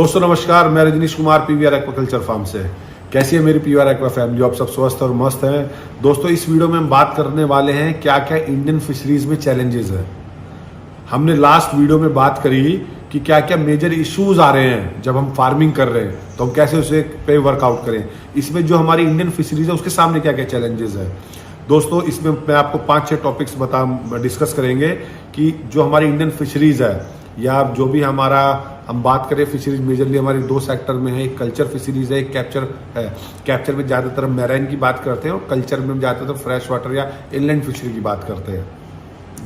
दोस्तों नमस्कार, मैं Rajnish Kumar PVR aquaculture farm से। कैसी है मेरी पीवीआर एक्वा फैमिली? आप सब स्वस्थ और मस्त हैं। दोस्तों इस वीडियो में हम बात करने वाले हैं क्या क्या इंडियन फिशरीज में चैलेंजेस हैं। हमने लास्ट वीडियो में बात करी कि क्या क्या मेजर इश्यूज आ रहे हैं जब हम फार्मिंग कर रहे हैं, तो हम कैसे उसे पे वर्कआउट करें। इसमें जो हमारी इंडियन फिशरीज है उसके सामने क्या क्या चैलेंजेस है। दोस्तों इसमें मैं आपको 5-6 टॉपिक्स डिस्कस करेंगे कि जो हमारी इंडियन फिशरीज है या जो भी हम बात करें फिशरीज मेजरली हमारी 2 सेक्टर में है। एक कल्चर फिशरीज है, एक कैप्चर है। कैप्चर में ज़्यादातर हम मैराइन की बात करते हैं और कल्चर में हम ज़्यादातर फ्रेश वाटर या इनलैंड फिशरी की बात करते हैं।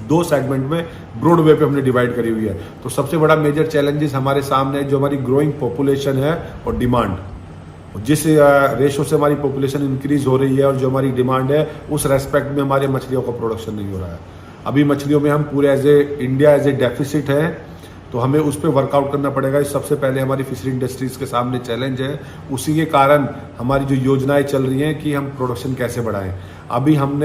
2 सेगमेंट में ब्रॉड वे पे हमने डिवाइड करी हुई है। तो सबसे बड़ा मेजर चैलेंजेस हमारे सामने है जो हमारी ग्रोइंग पॉपुलेशन है और डिमांड। जिस रेशो से हमारी पॉपुलेशन इंक्रीज हो रही है और जो हमारी डिमांड है उस रेस्पेक्ट में हमारे मछलियों का प्रोडक्शन नहीं हो रहा है। अभी मछलियों में हम पूरे इंडिया एज ए डेफिसिट है, तो हमें उस पर वर्कआउट करना पड़ेगा। इस सबसे पहले हमारी फिशरी इंडस्ट्रीज के सामने चैलेंज है। उसी के कारण हमारी जो योजनाएं चल रही हैं कि हम प्रोडक्शन कैसे बढ़ाएं। अभी हम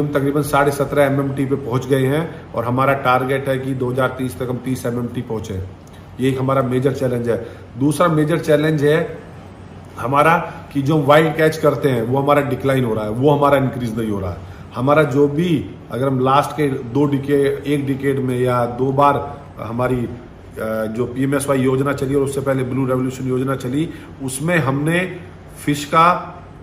तकरीबन 17.5 MMT पे पहुंच गए हैं और हमारा टारगेट है कि 2030 तक हम 30 MMT पहुंचे। ये एक हमारा मेजर चैलेंज है। दूसरा मेजर चैलेंज है हमारा कि जो वाइल्ड कैच करते हैं वो हमारा डिक्लाइन हो रहा है, वो हमारा इंक्रीज नहीं हो रहा है। हमारा जो भी अगर हम लास्ट के 1 डिकेड में या 2 बार हमारी जो PMSY योजना चली और उससे पहले ब्लू रेवोल्यूशन योजना चली, उसमें हमने फिश का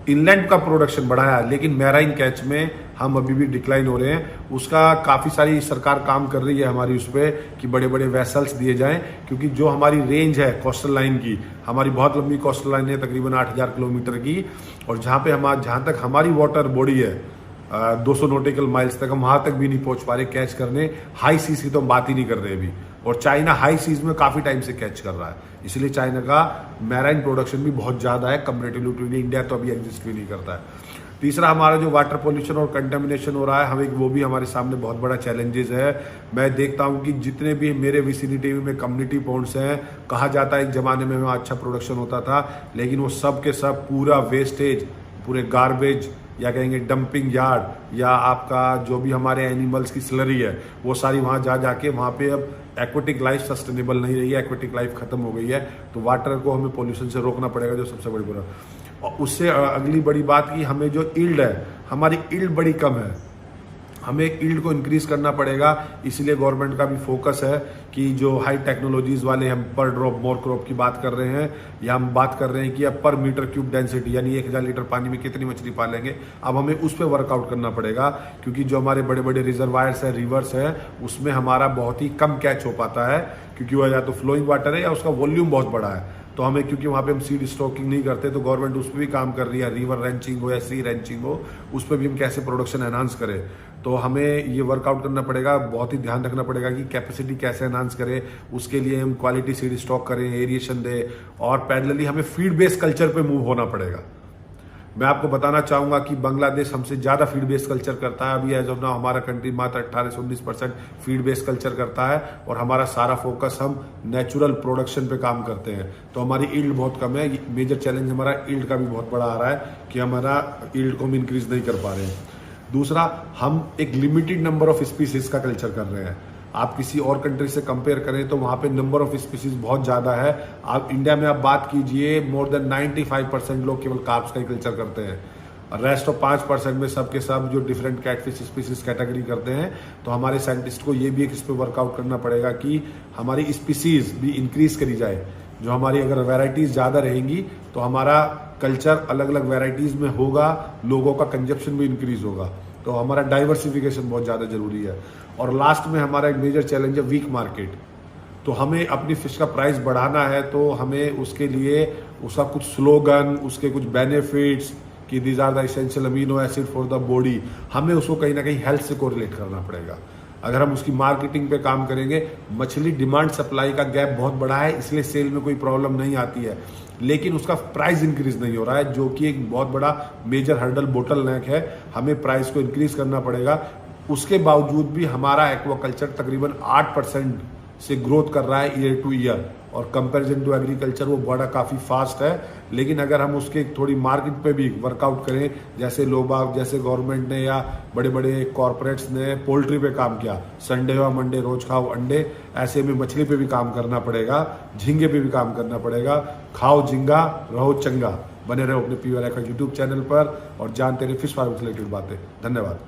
इनलैंड का प्रोडक्शन बढ़ाया, लेकिन मैराइन कैच में हम अभी भी डिक्लाइन हो रहे हैं। उसका काफ़ी सारी सरकार काम कर रही है हमारी उस पर कि बड़े बड़े वेसल्स दिए जाएं, क्योंकि जो हमारी रेंज है कोस्टल लाइन की, हमारी बहुत लंबी कोस्टल लाइन है तकरीबन 8000 किलोमीटर की, और जहाँ तक हमारी वाटर बॉडी है 200 नॉटिकल माइल्स तक, हम वहाँ तक भी नहीं पहुँच पा रहे कैच करने। हाई सीज की तो हम बात ही नहीं कर रहे अभी, और चाइना हाई सीज में काफ़ी टाइम से कैच कर रहा है, इसलिए चाइना का मैराइन प्रोडक्शन भी बहुत ज़्यादा है कंपेरेटिवली टू इंडिया, तो अभी एग्जिस्ट भी नहीं करता है। तीसरा हमारा जो वाटर पोल्यूशन और कंटेमिनेशन हो रहा है, वो भी हमारे सामने बहुत बड़ा चैलेंजेस है। मैं देखता हूँ कि जितने भी मेरे विसिनिटी में कम्युनिटी पॉन्ड्स हैं, कहा जाता है एक ज़माने में वहाँ अच्छा प्रोडक्शन होता था, लेकिन वो सब के सब पूरा वेस्टेज, पूरे गार्बेज या कहेंगे डंपिंग यार्ड या आपका जो भी हमारे एनिमल्स की स्लरी है, वो सारी वहाँ जाके वहाँ पे अब एक्वेटिक लाइफ सस्टेनेबल नहीं रही है, एक्वेटिक लाइफ खत्म हो गई है। तो वाटर को हमें पोल्यूशन से रोकना पड़ेगा, जो सबसे बड़ी बुरा। और उससे अगली बड़ी बात कि हमें जो ईल्ड है, हमारी ईल्ड बड़ी कम है, हमें ईल्ड को इंक्रीज करना पड़ेगा। इसलिए गवर्नमेंट का भी फोकस है कि जो हाई टेक्नोलॉजीज वाले हम पर ड्रॉप मोर क्रॉप की बात कर रहे हैं, या हम बात कर रहे हैं कि अब पर मीटर क्यूब डेंसिटी यानी 1000 लीटर पानी में कितनी मछली पालेंगे, अब हमें उस पर वर्कआउट करना पड़ेगा। क्योंकि जो हमारे बड़े बड़े रिजर्वायर्स है, रिवर्स है, उसमें हमारा बहुत ही कम कैच हो पाता है, क्योंकि वह या तो फ्लोइंग वाटर है या उसका वॉल्यूम बहुत बड़ा है। तो हमें, क्योंकि वहाँ पे हम सीड स्टॉकिंग नहीं करते, तो गवर्नमेंट उस पर भी काम कर रही है। रिवर रेंचिंग हो या सी रेंचिंग हो, उस पर भी हम कैसे प्रोडक्शन एनहांस करें, तो हमें ये वर्कआउट करना पड़ेगा। बहुत ही ध्यान रखना पड़ेगा कि कैपेसिटी कैसे एनहांस करें। उसके लिए हम क्वालिटी सीड स्टॉक करें, एरिएशन दें, और पैरेलली हमें फीड बेस्ड कल्चर पे मूव होना पड़ेगा। मैं आपको बताना चाहूँगा कि बांग्लादेश हमसे ज़्यादा फीड बेस्ड कल्चर करता है। अभी एज ऑफ नाउ हमारा कंट्री मात्र 18 से 19% फीड बेस्ड कल्चर करता है, और हमारा सारा फोकस हम नेचुरल प्रोडक्शन पे काम करते हैं। तो हमारी ईल्ड बहुत कम है। मेजर चैलेंज हमारा ईल्ड का भी बहुत बड़ा आ रहा है कि हमारा ईल्ड को हम इंक्रीज नहीं कर पा रहे हैं। दूसरा, हम एक लिमिटेड नंबर ऑफ स्पीसीज का कल्चर कर रहे हैं। आप किसी और कंट्री से कंपेयर करें तो वहाँ पे नंबर ऑफ स्पीसीज बहुत ज़्यादा है। आप इंडिया में आप बात कीजिए, मोर देन 95% लोग केवल कार्प्स का ही कल्चर करते हैं, और रेस्ट ऑफ 5% में सब के सब जो डिफरेंट कैटफिश स्पीसीज कैटेगरी करते हैं। तो हमारे साइंटिस्ट को ये भी एक इस पर वर्कआउट करना पड़ेगा कि हमारी स्पीसीज भी इंक्रीज करी जाए। जो हमारी अगर वैराइटीज़ ज़्यादा रहेंगी तो हमारा कल्चर अलग अलग वैराइटीज़ में होगा, लोगों का कंजप्शन भी इंक्रीज होगा। तो हमारा डाइवर्सिफिकेशन बहुत ज़्यादा जरूरी है। और लास्ट में हमारा एक मेजर चैलेंज है वीक मार्केट। तो हमें अपनी फिश का प्राइस बढ़ाना है, तो हमें उसके लिए उसका कुछ स्लोगन, उसके कुछ बेनिफिट्स कि these are the essential amino acid for the body, हमें उसको कहीं ना कहीं हेल्थ से कोरिलेट करना पड़ेगा। अगर हम उसकी मार्केटिंग पे काम करेंगे, मछली डिमांड सप्लाई का गैप बहुत बड़ा है, इसलिए सेल में कोई प्रॉब्लम नहीं आती है, लेकिन उसका प्राइस इंक्रीज नहीं हो रहा है, जो कि एक बहुत बड़ा मेजर हर्डल बोटल नेक है। हमें प्राइस को इंक्रीज करना पड़ेगा। उसके बावजूद भी हमारा एक्वाकल्चर तकरीबन 8% से ग्रोथ कर रहा है ईयर टू ईयर। और कंपैरिजन टू एग्रीकल्चर वो बड़ा काफ़ी फास्ट है। लेकिन अगर हम उसके थोड़ी मार्केट पे भी वर्कआउट करें, जैसे लोग जैसे गवर्नमेंट ने या बड़े बड़े कॉरपोरेट्स ने पोल्ट्री पे काम किया, संडे व मंडे रोज खाओ अंडे, ऐसे में मछली पे भी काम करना पड़ेगा, झींगे पे भी काम करना पड़ेगा। खाओ झींगा, रहो चंगा। बने रहो अपने पीवीआर एक्वा यूट्यूब चैनल पर और जानते रहे फिश फार्मिंग से रिलेटेड बातें। धन्यवाद।